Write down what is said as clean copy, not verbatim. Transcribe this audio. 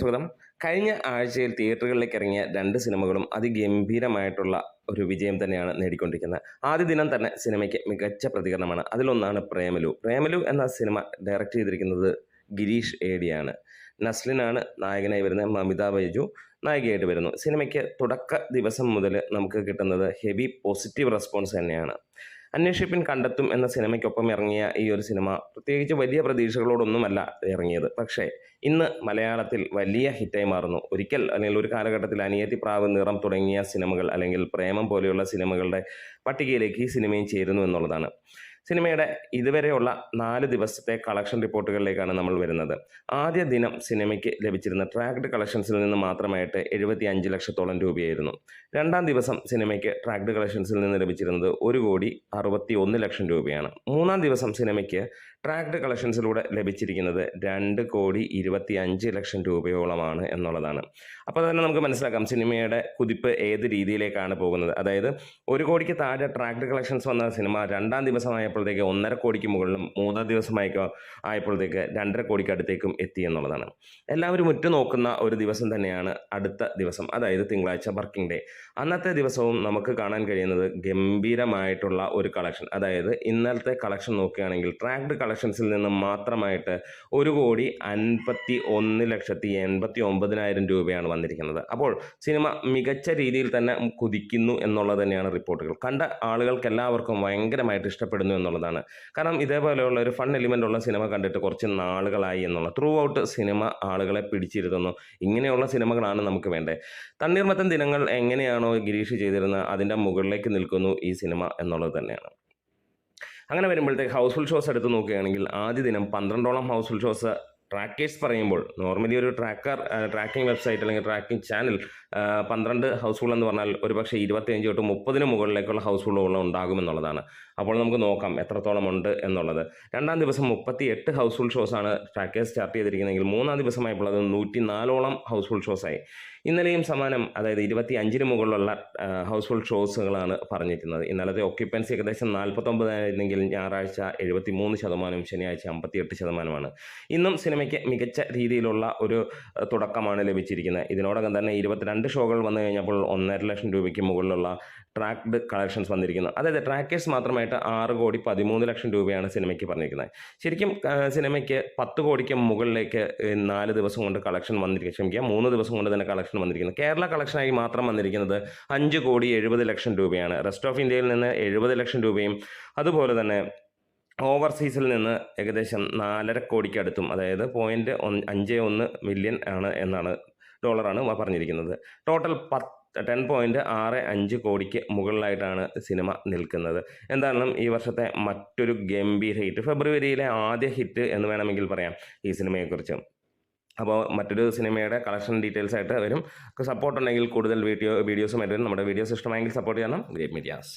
സ്വാഗതം. കഴിഞ്ഞ ആഴ്ചയിൽ തിയേറ്ററുകളിലേക്ക് ഇറങ്ങിയ 2 സിനിമകളും അതിഗംഭീരമായിട്ടുള്ള ഒരു വിജയം തന്നെയാണ് നേടിക്കൊണ്ടിരിക്കുന്നത്. ആദ്യ ദിനം തന്നെ സിനിമയ്ക്ക് മികച്ച പ്രതികരണമാണ്. അതിലൊന്നാണ് പ്രേമലു. പ്രേമലു എന്ന സിനിമ ഡയറക്റ്റ് ചെയ്തിരിക്കുന്നത് ഗിരീഷ് ഏടിയാണ്. നസ്ലിനാണ് നായകനായി വരുന്നത്. മമിത ബൈജു നായികയായിട്ട് വരുന്നു. സിനിമയ്ക്ക് തുടക്ക ദിവസം മുതൽ നമുക്ക് കിട്ടുന്നത് ഹെവി പോസിറ്റീവ് റെസ്പോൺസ് തന്നെയാണ്. അന്വേഷിപ്പിൻ കണ്ടെത്തും എന്ന സിനിമയ്ക്കൊപ്പം ഇറങ്ങിയ ഈ ഒരു സിനിമ പ്രത്യേകിച്ച് വലിയ പ്രതീക്ഷകളോടൊന്നുമല്ല ഇറങ്ങിയത്. പക്ഷേ ഇന്ന് മലയാളത്തിൽ വലിയ ഹിറ്റായി മാറുന്നു. ഒരിക്കൽ അല്ലെങ്കിൽ ഒരു കാലഘട്ടത്തിൽ അനിയത്തി പ്രാവ്, നിറം തുടങ്ങിയ സിനിമകൾ അല്ലെങ്കിൽ പ്രേമം പോലെയുള്ള സിനിമകളുടെ പട്ടികയിലേക്ക് ഈ സിനിമയും ചേരുന്നു എന്നുള്ളതാണ്. സിനിമയുടെ ഇതുവരെയുള്ള 4 ദിവസത്തെ കളക്ഷൻ റിപ്പോർട്ടുകളിലേക്കാണ് നമ്മൾ വരുന്നത്. ആദ്യ ദിനം സിനിമയ്ക്ക് ലഭിച്ചിരുന്ന ട്രാക്ഡ് കളക്ഷൻസിൽ നിന്ന് മാത്രമായിട്ട് 75 ലക്ഷത്തോളം രൂപയായിരുന്നു. രണ്ടാം ദിവസം സിനിമയ്ക്ക് ട്രാക്ഡ് കളക്ഷൻസിൽ നിന്ന് ലഭിച്ചിരുന്നത് 1,61 ലക്ഷം രൂപയാണ്. മൂന്നാം ദിവസം സിനിമയ്ക്ക് ട്രാക്ഡ് കളക്ഷൻസിലൂടെ ലഭിച്ചിരിക്കുന്നത് 2,25 ലക്ഷം രൂപയോളമാണ് എന്നുള്ളതാണ്. അപ്പോൾ തന്നെ നമുക്ക് മനസ്സിലാക്കാം സിനിമയുടെ കുതിപ്പ് ഏത് രീതിയിലേക്കാണ് പോകുന്നത്. അതായത് 1 കോടിക്ക് താഴെ ട്രാക്ഡ് കളക്ഷൻസ് വന്ന സിനിമ രണ്ടാം ദിവസമായപ്പോഴത്തേക്ക് 1.5 കോടിക്ക് മുകളിലും, മൂന്നാം ആയപ്പോഴത്തേക്ക് 2.5 കോടിക്ക് അടുത്തേക്കും എത്തി എന്നുള്ളതാണ്. എല്ലാവരും ഉറ്റുനോക്കുന്ന ഒരു ദിവസം തന്നെയാണ് അടുത്ത ദിവസം, അതായത് തിങ്കളാഴ്ച വർക്കിംഗ് ഡേ. അന്നത്തെ ദിവസവും നമുക്ക് കാണാൻ കഴിയുന്നത് ഗംഭീരമായിട്ടുള്ള ഒരു കളക്ഷൻ. അതായത് ഇന്നലത്തെ കളക്ഷൻ നോക്കുകയാണെങ്കിൽ ട്രാക്ഡ് കളക്ഷൻസിൽ നിന്ന് മാത്രമായിട്ട് 1,51,89,000 രൂപയാണ് വന്നിരിക്കുന്നത്. അപ്പോൾ സിനിമ മികച്ച രീതിയിൽ തന്നെ കുതിക്കുന്നു എന്നുള്ളത് തന്നെയാണ് റിപ്പോർട്ടുകൾ. കണ്ട ആളുകൾക്ക് എല്ലാവർക്കും ഭയങ്കരമായിട്ട് ഇഷ്ടപ്പെടുന്നു എന്നുള്ളതാണ്. കാരണം ഇതേപോലെയുള്ള ഒരു ഫൺ എലിമെൻ്റ് ഉള്ള സിനിമ കണ്ടിട്ട് കുറച്ച് നാളുകളായി എന്നുള്ള ത്രൂ ഔട്ട് സിനിമ ആളുകളെ പിടിച്ചിരുത്തുന്നു. ഇങ്ങനെയുള്ള സിനിമകളാണ് നമുക്ക് വേണ്ടത്. തണ്ണീർമത്തൻ ദിനങ്ങൾ എങ്ങനെയാണോ ഗിരീഷ് ചെയ്തിരുന്നത് അതിൻ്റെ മുകളിലേക്ക് നിൽക്കുന്നു ഈ സിനിമ എന്നുള്ളത് തന്നെയാണ്. അങ്ങനെ വരുമ്പോഴത്തേക്ക് ഹൗസ്ഫുൾ ഷോസ് എടുത്ത് നോക്കുകയാണെങ്കിൽ ആദ്യ ദിനം 12ഓളം ഹൗസ്ഫുൾ ഷോസ് ട്രാക്കേഴ്സ് പറയുമ്പോൾ, നോർമലി ഒരു ട്രാക്കിംഗ് വെബ്സൈറ്റ് അല്ലെങ്കിൽ ട്രാക്കിംഗ് ചാനൽ 12 ഹൗസ്ഫുൾ എന്ന് പറഞ്ഞാൽ ഒരുപക്ഷെ 25 തൊട്ട് 30 മുകളിലേക്കുള്ള ഹൗസ്ഫുള്ളുകൾ ഉണ്ടാകുമെന്നുള്ളതാണ്. അപ്പോൾ നമുക്ക് നോക്കാം എത്രത്തോളം ഉണ്ട് എന്നുള്ളത്. രണ്ടാം ദിവസം 38 ഹൗസ്ഫുൾ ഷോസാണ് ട്രാക്കേഴ്സ് ചാർട്ട് ചെയ്തിരിക്കുന്നതെങ്കിൽ മൂന്നാം ദിവസമായപ്പോൾ അത് 104ഓളം ഹൗസ്ഫുൾ ഷോസായി. ഇന്നലെയും സമാനം, അതായത് 25 മുകളിലുള്ള ഹൗസ്ഫുൾ ഷോസുകളാണ് പറഞ്ഞിരിക്കുന്നത്. ഇന്നലത്തെ ഒക്യുപ്പൻസി ഏകദേശം 49 ആയിരുന്നെങ്കിൽ ഞായറാഴ്ച 73%, ശനിയാഴ്ച 58%. ഇന്നും സിനിമയ്ക്ക് മികച്ച രീതിയിലുള്ള ഒരു തുടക്കമാണ് ലഭിച്ചിരിക്കുന്നത്. ഇതിനോടകം തന്നെ 22 ഷോകൾ വന്നു കഴിഞ്ഞപ്പോൾ 1.5 ലക്ഷം രൂപയ്ക്ക് മുകളിലുള്ള ട്രാക്ഡ് കളക്ഷൻസ് വന്നിരിക്കുന്നു. അതായത് ട്രാക്കേഴ്സ് മാത്രമായിട്ട് 6,13 ലക്ഷം രൂപയാണ് സിനിമയ്ക്ക് പറഞ്ഞിരിക്കുന്നത്. ശരിക്കും സിനിമയ്ക്ക് 10 കോടിക്ക് മുകളിലേക്ക് 4 ദിവസം കൊണ്ട് കളക്ഷൻ വന്നിരിക്കുക, 3 ദിവസം കൊണ്ട് തന്നെ കളക്ഷൻ വന്നിരിക്കുന്നത്. കേരള കളക്ഷനായി മാത്രം വന്നിരിക്കുന്നത് 5,70 ലക്ഷം രൂപയാണ്. റെസ്റ്റ് ഓഫ് ഇന്ത്യയിൽ നിന്ന് 70 ലക്ഷം രൂപയും അതുപോലെ തന്നെ ഓവർസീസിൽ നിന്ന് ഏകദേശം 4.5 കോടിക്ക് അടുത്തും, അതായത് 0.51 മില്യൺ ആണ് ഡോളറാണ് പറഞ്ഞിരിക്കുന്നത്. ടോട്ടൽ 10.65 കോടിക്ക് മുകളിലായിട്ടാണ് സിനിമ നിൽക്കുന്നത്. എന്തായാലും ഈ വർഷത്തെ മറ്റൊരു ഗംഭീര ഹിറ്റ്, ഫെബ്രുവരിയിലെ ആദ്യ ഹിറ്റ് എന്ന് വേണമെങ്കിൽ പറയാം ഈ സിനിമയെക്കുറിച്ച്. അപ്പോൾ മറ്റൊരു സിനിമയുടെ കളക്ഷൻ ഡീറ്റെയിൽസ് ആയിട്ട് വരും. സപ്പോർട്ട് ഉണ്ടെങ്കിൽ കൂടുതൽ വീഡിയോസുമായിട്ട് വരും. നമ്മുടെ വീഡിയോസ് ഇഷ്ടമായെങ്കിൽ സപ്പോർട്ട് ചെയ്യണം. Great medias.